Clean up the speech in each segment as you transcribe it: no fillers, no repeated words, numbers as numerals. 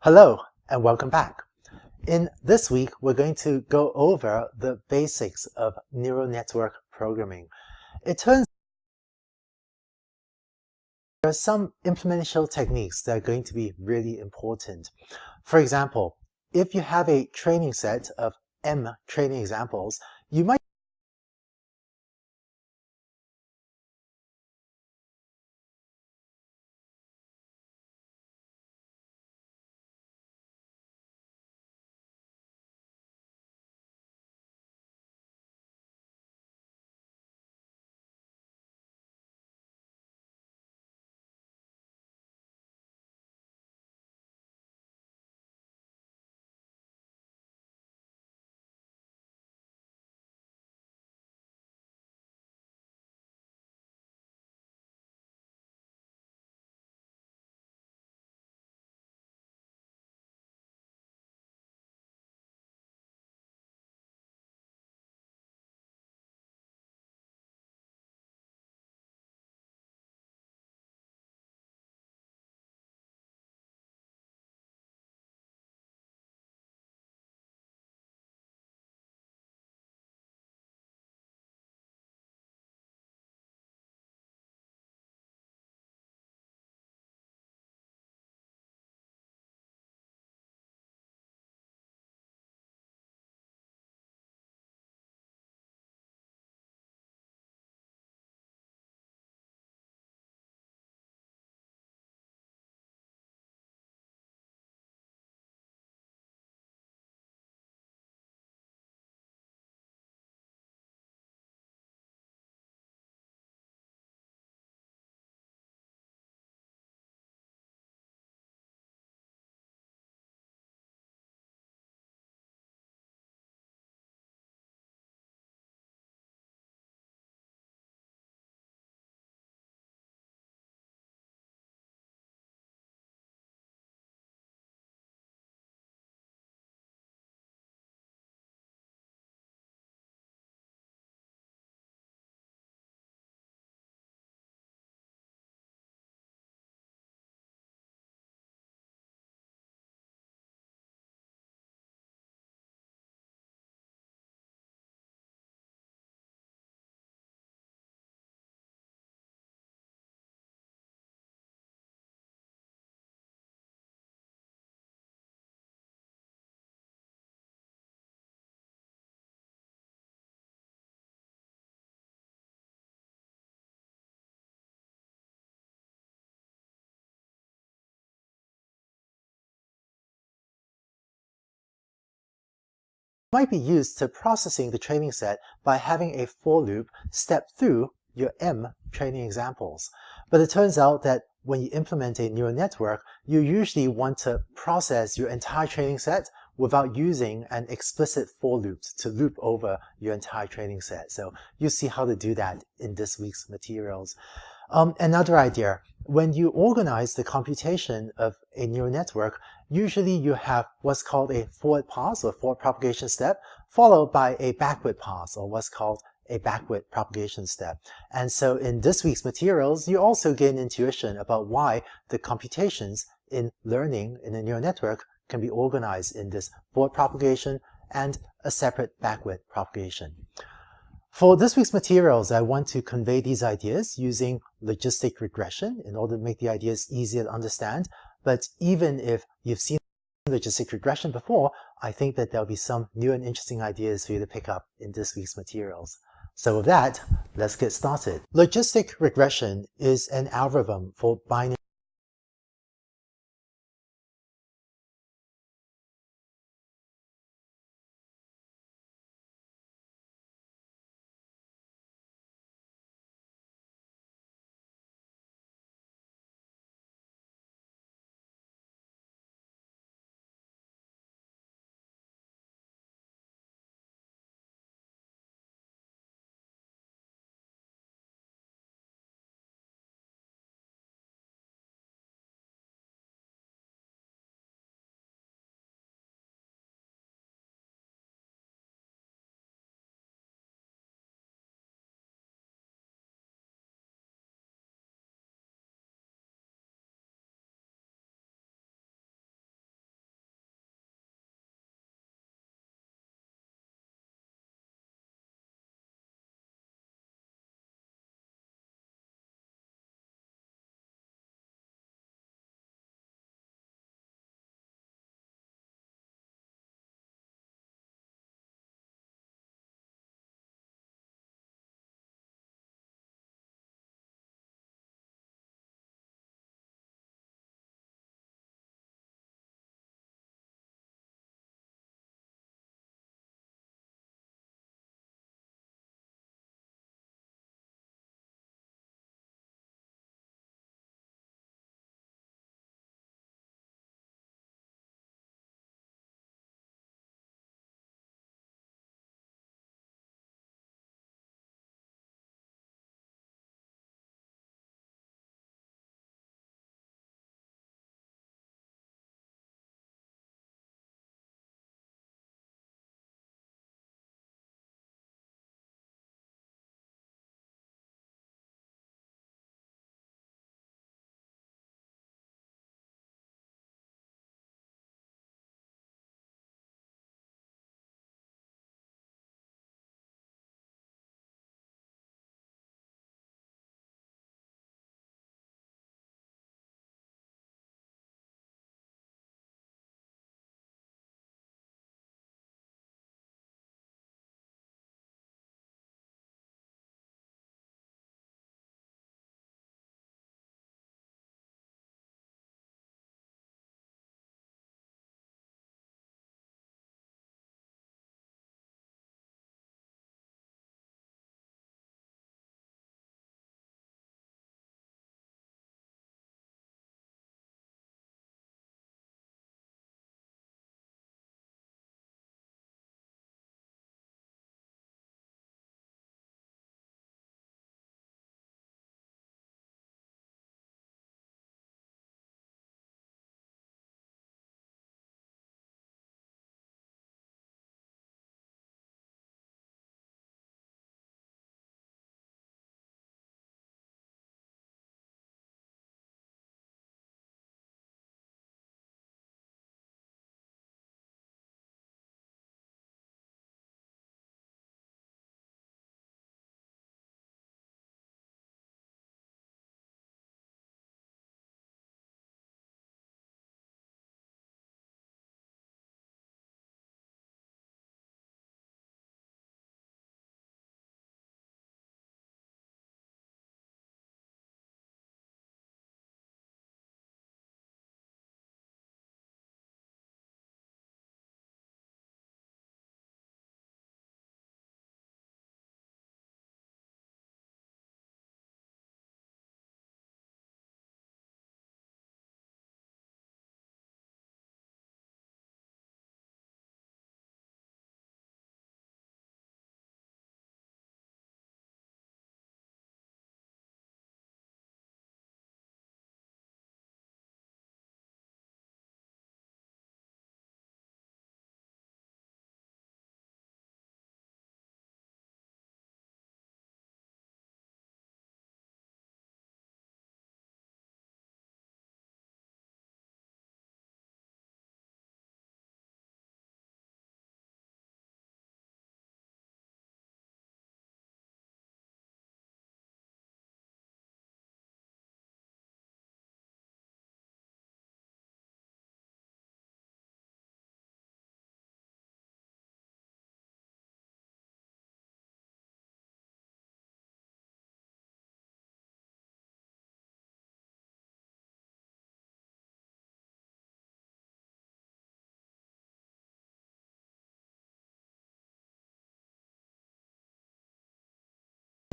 Hello and welcome back. In this week, we're going to go over the basics of neural network programming. It turns out there are some implementation techniques that are going to be really important. For example, if you have a training set of M training examples, you might be used to processing the training set by having a for loop step through your M training examples. But it turns out that when you implement a neural network, you usually want to process your entire training set without using an explicit for loop to loop over your entire training set. So you'll see how to do that in this week's materials. Another idea, when you organize the computation of a neural network, usually you have what's called a forward pass or forward propagation step, followed by a backward pass or what's called a backward propagation step. And so in this week's materials, you also get an intuition about why the computations in learning in a neural network can be organized in this forward propagation and a separate backward propagation. For this week's materials, I want to convey these ideas using logistic regression in order to make the ideas easier to understand. But even if you've seen logistic regression before, I think that there'll be some new and interesting ideas for you to pick up in this week's materials. So with that, let's get started. Logistic regression is an algorithm for binary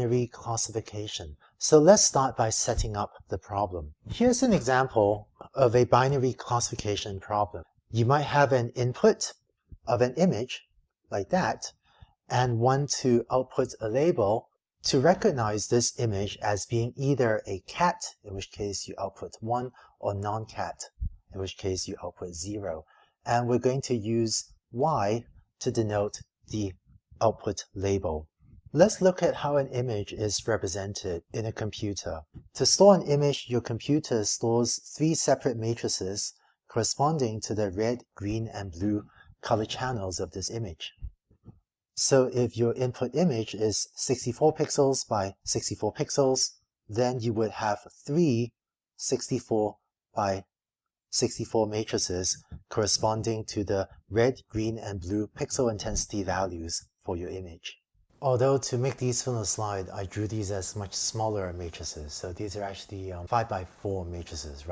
binary classification. So let's start by setting up the problem. Here's an example of a binary classification problem. You might have an input of an image like that and want to output a label to recognize this image as being either a cat, in which case you output 1, or non-cat, in which case you output 0. And we're going to use Y to denote the output label. Let's look at how an image is represented in a computer. To store an image, your computer stores 3 separate matrices corresponding to the red, green, and blue color channels of this image. So if your input image is 64 pixels by 64 pixels, then you would have 3 64 by 64 matrices corresponding to the red, green, and blue pixel intensity values for your image. Although to make these fit on the slide, I drew these as much smaller matrices. So these are actually 5 by 4 matrices.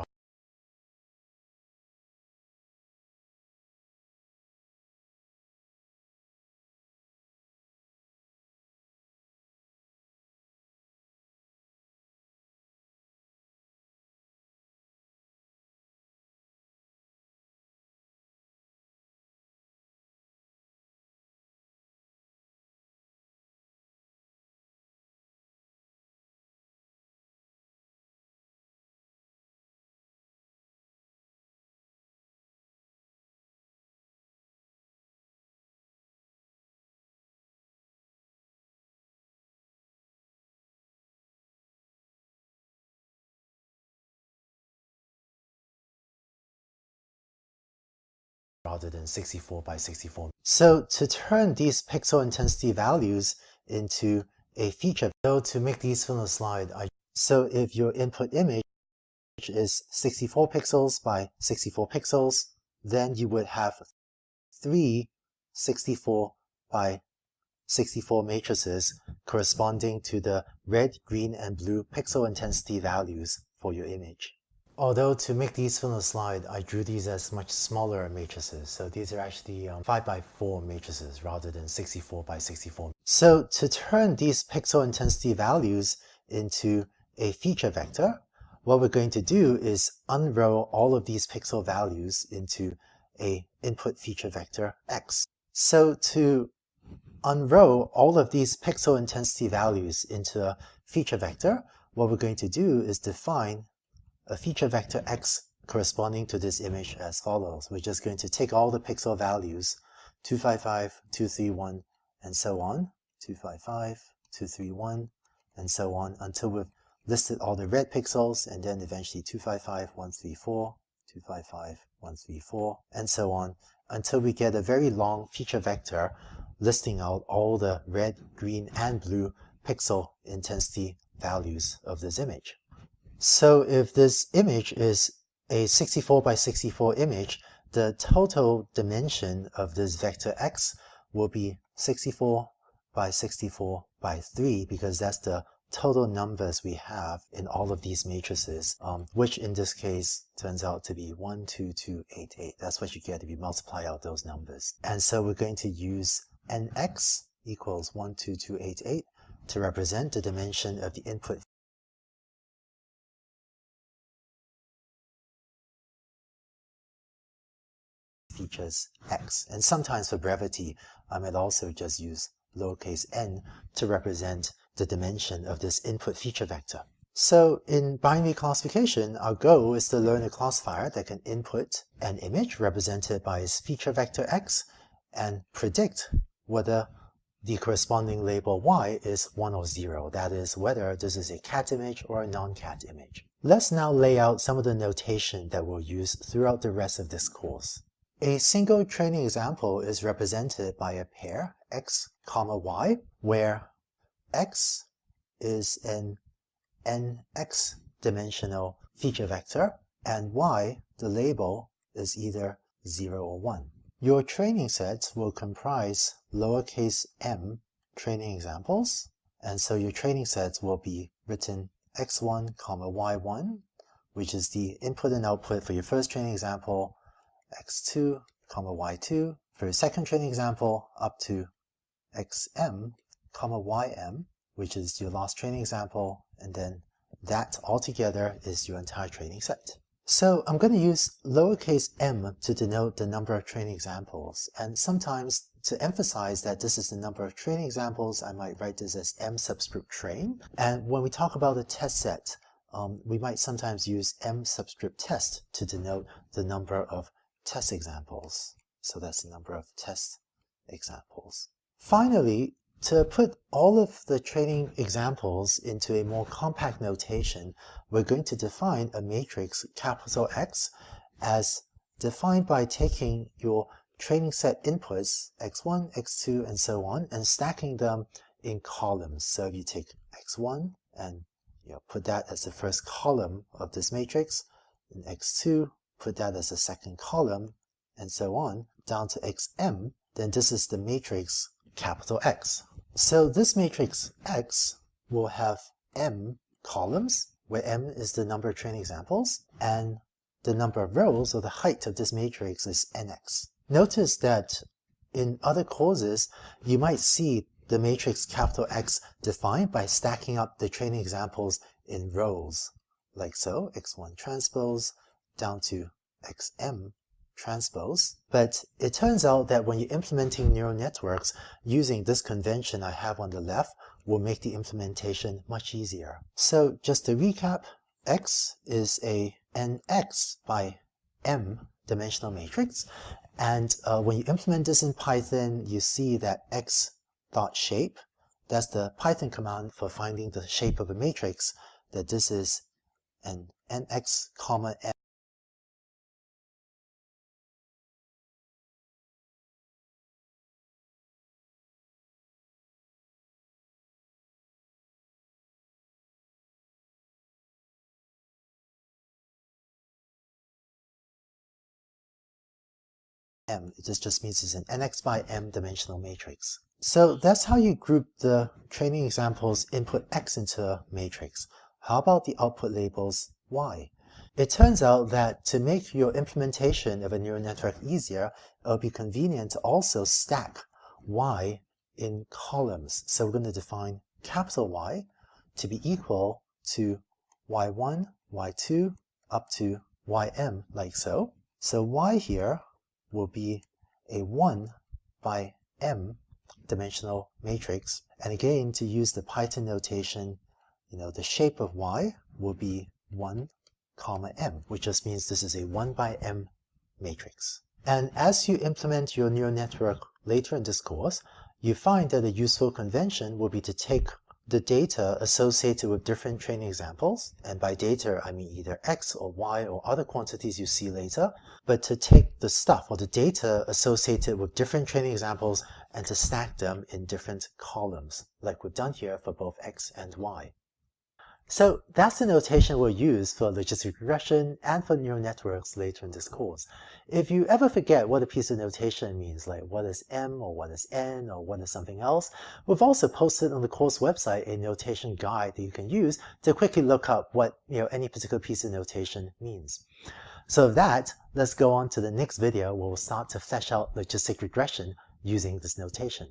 Rather than 64 by 64. So to turn these pixel intensity values into a feature, so to make these fit on the slide, so if your input image is 64 pixels by 64 pixels, then you would have 3 64 by 64 matrices corresponding to the red, green, and blue pixel intensity values for your image. Although to make these fit on the slide, I drew these as much smaller matrices. So these are actually 5 by 4 matrices rather than 64 by 64. So to turn these pixel intensity values into a feature vector, what we're going to do is unrow all of these pixel values into a input feature vector X. So to unrow all of these pixel intensity values into a feature vector, what we're going to do is define a feature vector X corresponding to this image as follows. We're just going to take all the pixel values, 255, 231, and so on, 255, 231, and so on, until we've listed all the red pixels, and then eventually 255, 134, 255, 134, and so on, until we get a very long feature vector listing out all the red, green, and blue pixel intensity values of this image. So if this image is a 64 by 64 image, the total dimension of this vector X will be 64 by 64 by 3, because that's the total numbers we have in all of these matrices, which in this case turns out to be 12288. That's what you get if you multiply out those numbers. And so we're going to use nx equals 12288 to represent the dimension of the input features X. And sometimes for brevity, I might also just use lowercase n to represent the dimension of this input feature vector. So in binary classification, our goal is to learn a classifier that can input an image represented by its feature vector X and predict whether the corresponding label Y is 1 or 0. That is, whether this is a cat image or a non-cat image. Let's now lay out some of the notation that we'll use throughout the rest of this course. A single training example is represented by a pair x, y, where x is an nx dimensional feature vector, and y, the label, is either 0 or 1. Your training set will comprise lowercase m training examples, and so your training sets will be written x1, y1, which is the input and output for your first training example, x2, y2, for your second training example, up to xm, ym, which is your last training example, and then that altogether is your entire training set. So I'm going to use lowercase m to denote the number of training examples, and sometimes to emphasize that this is the number of training examples, I might write this as m subscript train. And when we talk about a test set, we might sometimes use m subscript test to denote the number of test examples. So that's the number of test examples. Finally, to put all of the training examples into a more compact notation, we're going to define a matrix capital X as defined by taking your training set inputs, x1, x2, and so on, and stacking them in columns. So if you take x1 and put that as the first column of this matrix, and x2, put that as the second column, and so on, down to xm, then this is the matrix capital X. So this matrix X will have m columns, where m is the number of training examples, and the number of rows, or the height of this matrix, is nx. Notice that in other courses, you might see the matrix capital X defined by stacking up the training examples in rows, like so, x1 transpose down to xm transpose. But it turns out that when you're implementing neural networks, using this convention I have on the left will make the implementation much easier. So just to recap, X is a nx by m dimensional matrix, and when you implement this in Python, you see that x.shape, that's the Python command for finding the shape of a matrix, that this is an nx comma m. This just means it's an nx by m dimensional matrix. So that's how you group the training examples input x into a matrix. How about the output labels y? It turns out that to make your implementation of a neural network easier, it will be convenient to also stack y in columns. So we're going to define capital Y to be equal to y1, y2, up to ym, like so. So y here will be a 1 by m dimensional matrix. And again, to use the Python notation, the shape of y will be 1 comma m, which just means this is a 1 by m matrix. And as you implement your neural network later in this course, you find that a useful convention will be to take the data associated with different training examples, and by data I mean either x or y or other quantities you see later, but to take the stuff or the data associated with different training examples and to stack them in different columns, like we've done here for both x and y. So that's the notation we'll use for logistic regression and for neural networks later in this course. If you ever forget what a piece of notation means, like what is m or what is n or what is something else, we've also posted on the course website a notation guide that you can use to quickly look up what any particular piece of notation means. So with that, let's go on to the next video where we'll start to flesh out logistic regression using this notation.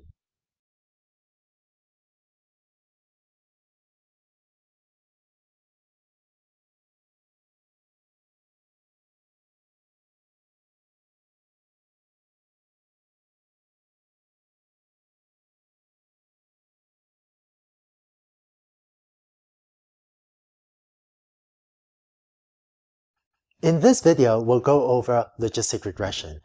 In this video, we'll go over logistic regression.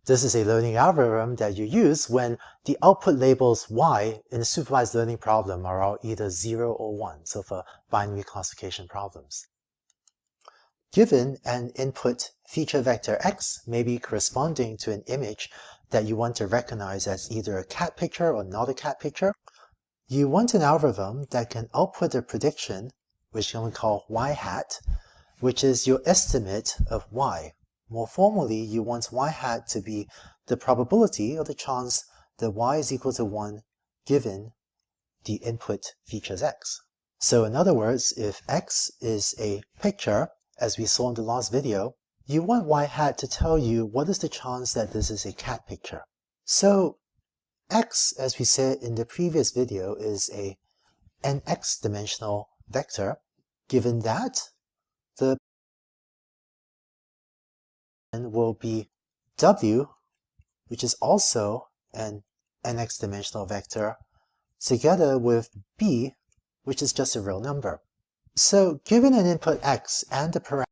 This is a learning algorithm that you use when the output labels y in a supervised learning problem are all either 0 or 1, so for binary classification problems. Given an input feature vector x may be corresponding to an image that you want to recognize as either a cat picture or not a cat picture, you want an algorithm that can output a prediction, which we call y hat, which is your estimate of y. More formally, you want y hat to be the probability or the chance that y is equal to 1 given the input features x. So in other words, if x is a picture, as we saw in the last video, you want y hat to tell you what is the chance that this is a cat picture. So x, as we said in the previous video, is a nx dimensional vector, given that the will be w, which is also an nx dimensional vector, together with b, which is just a real number. So given an input x and the parameter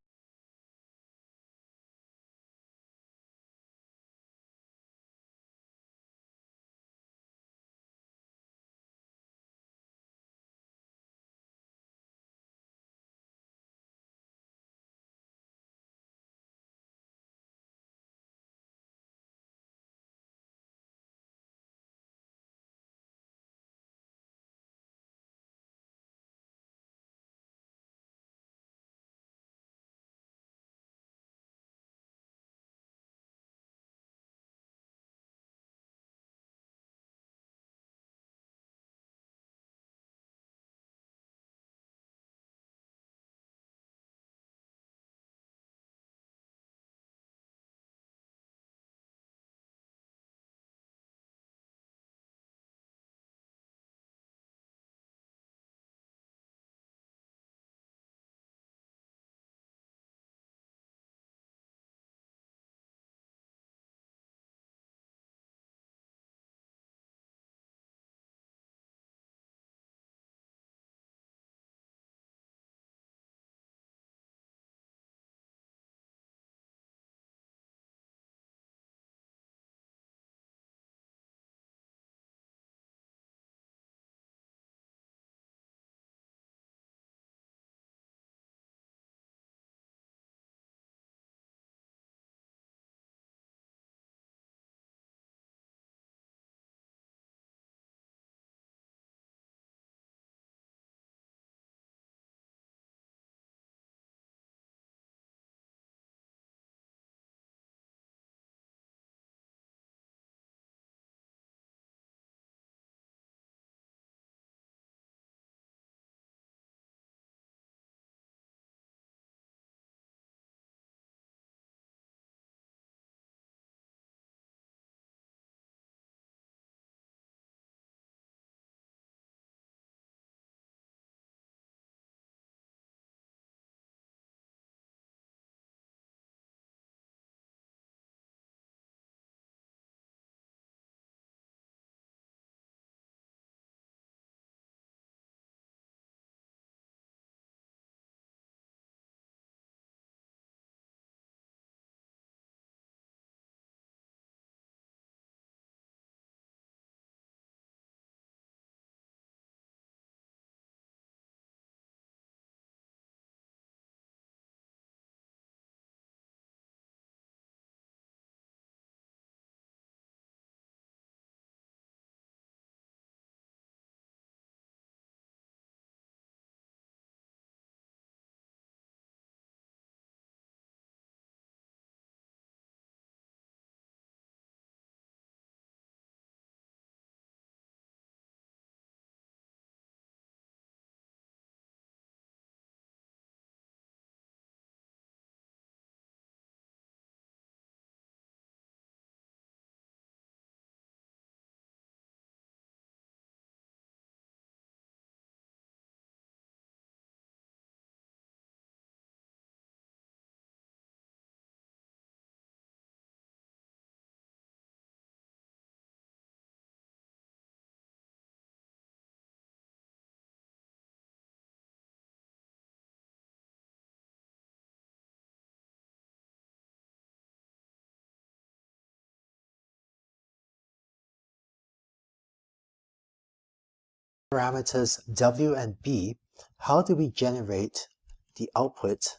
parameters w and b, how do we generate the output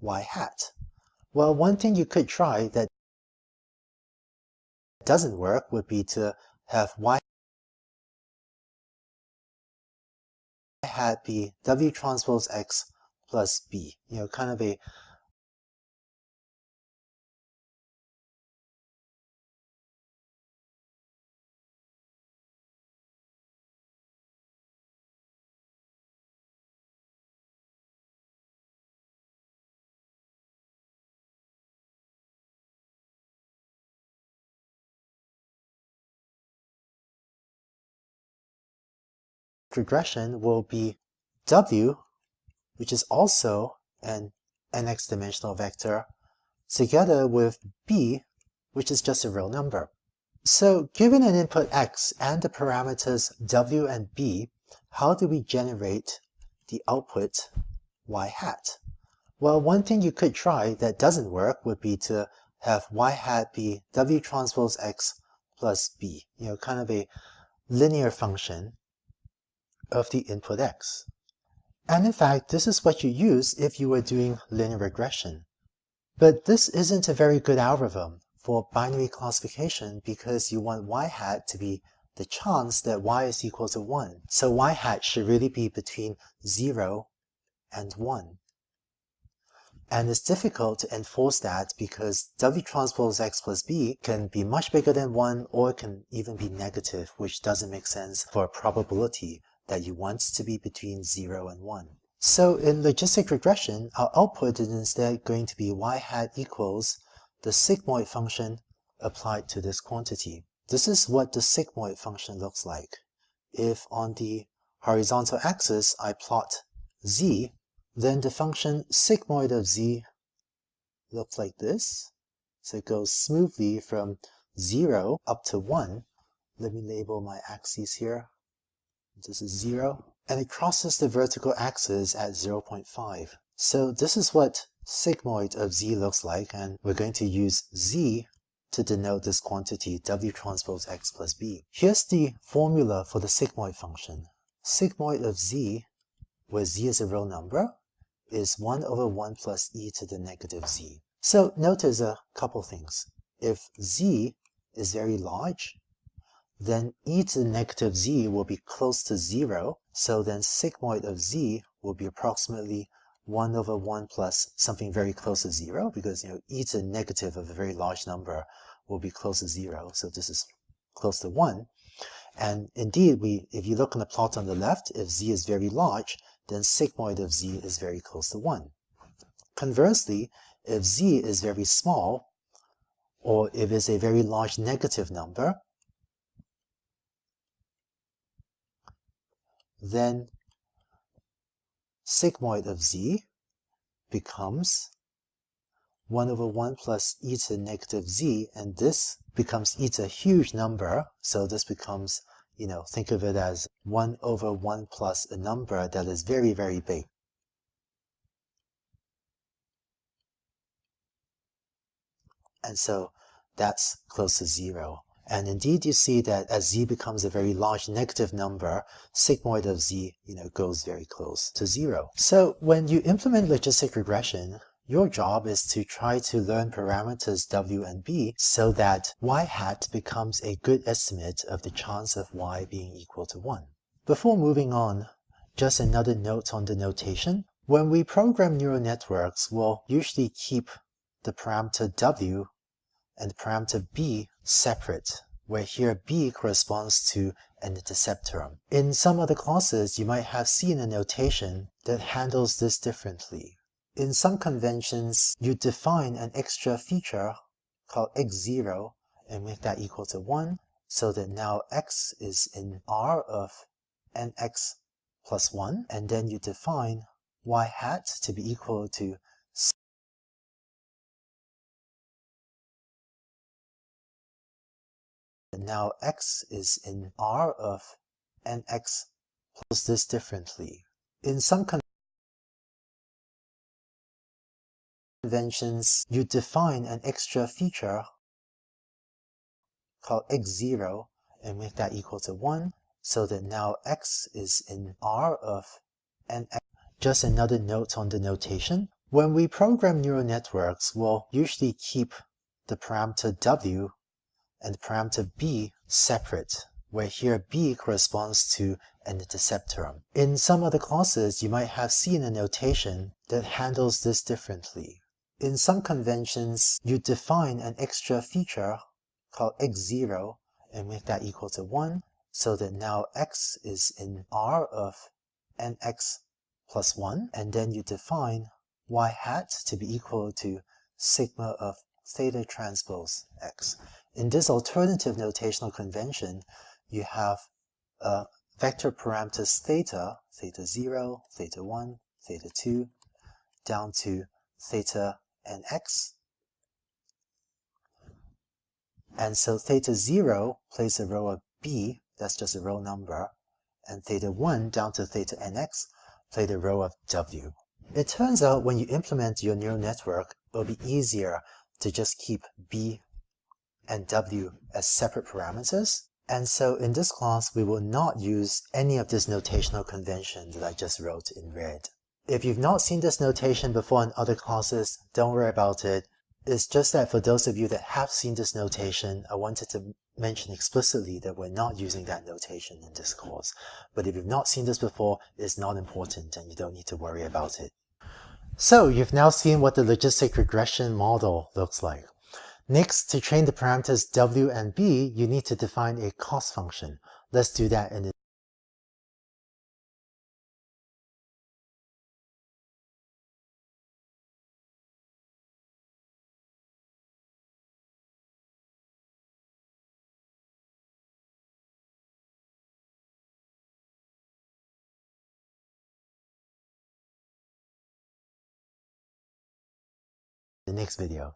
y hat? Well, one thing you could try that doesn't work would be to have y hat be w transpose x plus b, kind of a regression will be W, which is also an nx dimensional vector, together with B, which is just a real number. So given an input x and the parameters w and b, how do we generate the output y hat? Well, one thing you could try that doesn't work would be to have y hat be w transpose x plus b, kind of a linear function of the input x. And in fact, this is what you use if you were doing linear regression. But this isn't a very good algorithm for binary classification because you want y hat to be the chance that y is equal to 1. So y hat should really be between 0 and 1. And it's difficult to enforce that because w transpose x plus b can be much bigger than 1 or it can even be negative, which doesn't make sense for a probability that you want to be between 0 and 1. So in logistic regression, our output is instead going to be y hat equals the sigmoid function applied to this quantity. This is what the sigmoid function looks like. If on the horizontal axis I plot z, then the function sigmoid of z looks like this. So it goes smoothly from 0 up to 1. Let me label my axes here. This is 0. And it crosses the vertical axis at 0.5. So this is what sigmoid of z looks like, and we're going to use z to denote this quantity w transpose x plus b. Here's the formula for the sigmoid function. Sigmoid of z, where z is a real number, is 1 over 1 plus e to the negative z. So notice a couple things. If z is very large, then e to the negative z will be close to 0, so then sigmoid of z will be approximately 1 over 1 plus something very close to 0, because e to the negative of a very large number will be close to 0, so this is close to 1. And indeed, if you look on the plot on the left, if z is very large, then sigmoid of z is very close to 1. Conversely, if z is very small, or if it's a very large negative number, then sigmoid of z becomes 1 over 1 plus e to the negative z, and this becomes e to a huge number, so this becomes, think of it as 1 over 1 plus a number that is very, very big. And so that's close to 0. And indeed, you see that as z becomes a very large negative number, sigmoid of z, goes very close to 0. So when you implement logistic regression, your job is to try to learn parameters w and b so that y hat becomes a good estimate of the chance of y being equal to 1. Before moving on, just another note on the notation. When we program neural networks, we'll usually keep the parameter w and the parameter b separate, where here b corresponds to an intercept term. In some other classes, you might have seen a notation that handles this differently. In some conventions, you define an extra feature called x0 and make that equal to 1, so that now x is in R of nx plus 1, and then you define y hat to be equal to now x is in R of nx plus this differently. In some conventions, you define an extra feature called x0 and make that equal to 1, so that now x is in R of nx. Just another note on the notation. When we program neural networks, we'll usually keep the parameter w and the parameter b separate, where here b corresponds to an intercept term. In some other classes, you might have seen a notation that handles this differently. In some conventions, you define an extra feature called x0 and make that equal to 1, so that now x is in R of nx plus 1, and then you define y hat to be equal to sigma of theta transpose x. In this alternative notational convention, you have a vector parameters theta, theta 0, theta 1, theta 2, down to theta and x. And so theta 0 plays a row of b, that's just a row number, and theta 1 down to theta nx play the row of w. It turns out when you implement your neural network, it'll be easier to just keep b and w as separate parameters. And so in this class, we will not use any of this notational convention that I just wrote in red. If you've not seen this notation before in other classes, don't worry about it. It's just that for those of you that have seen this notation, I wanted to mention explicitly that we're not using that notation in this course. But if you've not seen this before, it's not important and you don't need to worry about it. So you've now seen what the logistic regression model looks like. Next, to train the parameters w and b, you need to define a cost function. Let's do that in the next video.